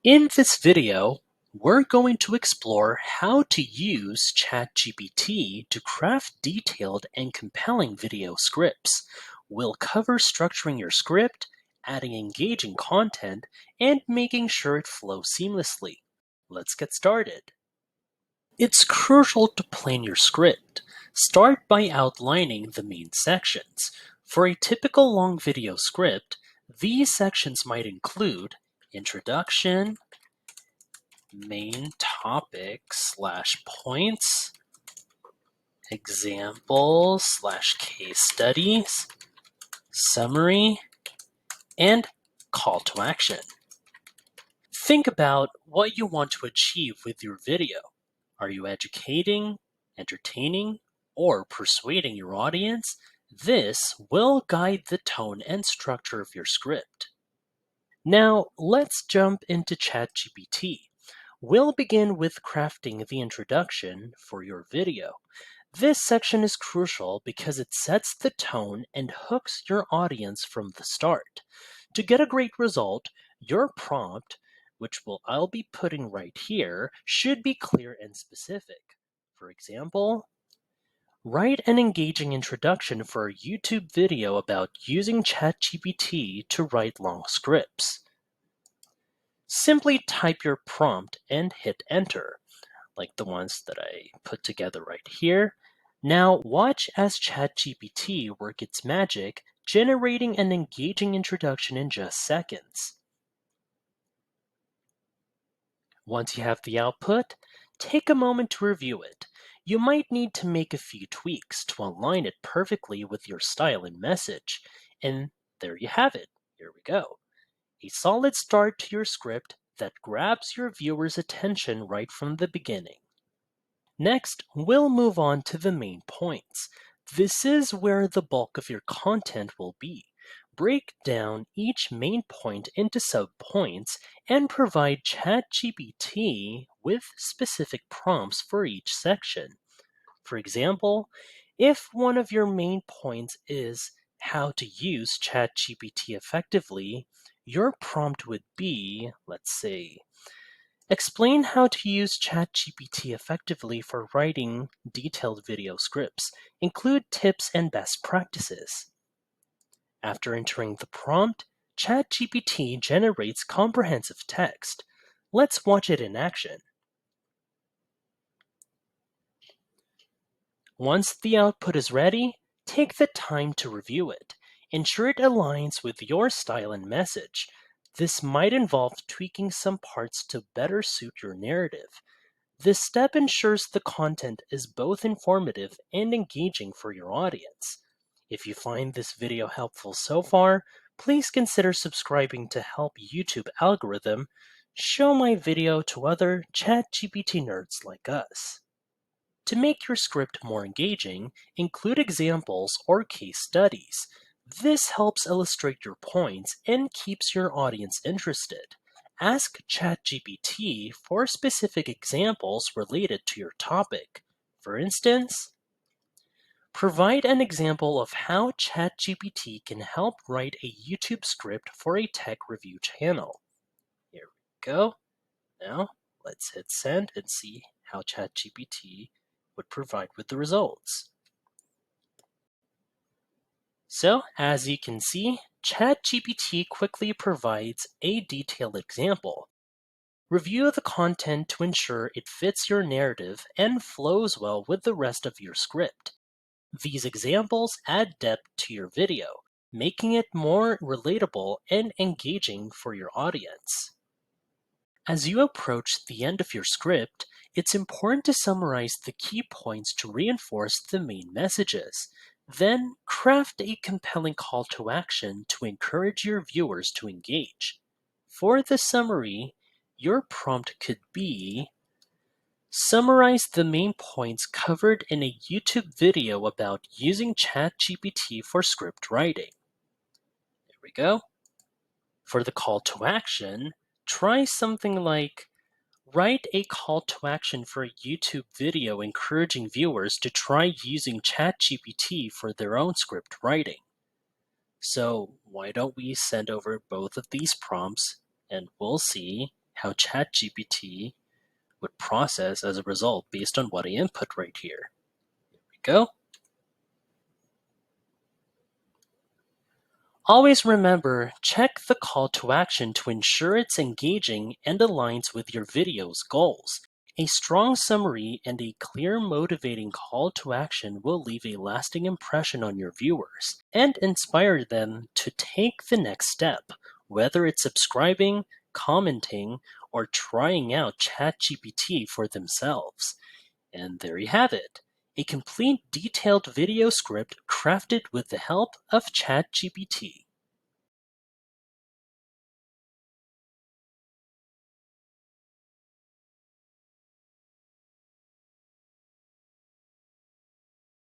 In this video, we're going to explore how to use ChatGPT to craft detailed and compelling video scripts. We'll cover structuring your script, adding engaging content, and making sure it flows seamlessly. Let's get started. It's crucial to plan your script. Start by outlining the main sections. For a typical long video script, these sections might include introduction, main topic / points, examples / case studies, summary, and call to action. Think about what you want to achieve with your video. Are you educating, entertaining, or persuading your audience? This will guide the tone and structure of your script. Now, let's jump into ChatGPT. We'll begin with crafting the introduction for your video. This section is crucial because it sets the tone and hooks your audience from the start. To get a great result, your prompt, which I'll be putting right here, should be clear and specific. For example, write an engaging introduction for a YouTube video about using ChatGPT to write long scripts. Simply type your prompt and hit enter, like the ones that I put together right here. Now watch as ChatGPT work its magic, generating an engaging introduction in just seconds. Once you have the output, take a moment to review it. You might need to make a few tweaks to align it perfectly with your style and message. And there you have it. Here we go. A solid start to your script that grabs your viewer's attention right from the beginning. Next, we'll move on to the main points. This is where the bulk of your content will be. Break down each main point into subpoints and provide ChatGPT with specific prompts for each section. For example, if one of your main points is how to use ChatGPT effectively, your prompt would be, let's say, explain how to use ChatGPT effectively for writing detailed video scripts. Include tips and best practices. After entering the prompt, ChatGPT generates comprehensive text. Let's watch it in action. Once the output is ready, take the time to review it. Ensure it aligns with your style and message. This might involve tweaking some parts to better suit your narrative. This step ensures the content is both informative and engaging for your audience. If you find this video helpful so far, please consider subscribing to help YouTube algorithm show my video to other ChatGPT nerds like us. To make your script more engaging, include examples or case studies. This helps illustrate your points and keeps your audience interested. Ask ChatGPT for specific examples related to your topic. For instance, provide an example of how ChatGPT can help write a YouTube script for a tech review channel. Here we go. Now, let's hit send and see how ChatGPT would provide with the results. So, as you can see, ChatGPT quickly provides a detailed example. Review the content to ensure it fits your narrative and flows well with the rest of your script. These examples add depth to your video, making it more relatable and engaging for your audience. As you approach the end of your script, it's important to summarize the key points to reinforce the main messages. Then, craft a compelling call to action to encourage your viewers to engage. For the summary, your prompt could be, summarize the main points covered in a YouTube video about using ChatGPT for script writing. There we go. For the call to action, try something like, write a call to action for a YouTube video encouraging viewers to try using ChatGPT for their own script writing. So why don't we send over both of these prompts and we'll see how ChatGPT would process as a result based on what I input right here. Here we go. Always remember, check the call to action to ensure it's engaging and aligns with your video's goals. A strong summary and a clear motivating call to action will leave a lasting impression on your viewers and inspire them to take the next step, whether it's subscribing, commenting, or trying out ChatGPT for themselves. And there you have it, a complete detailed video script crafted with the help of ChatGPT.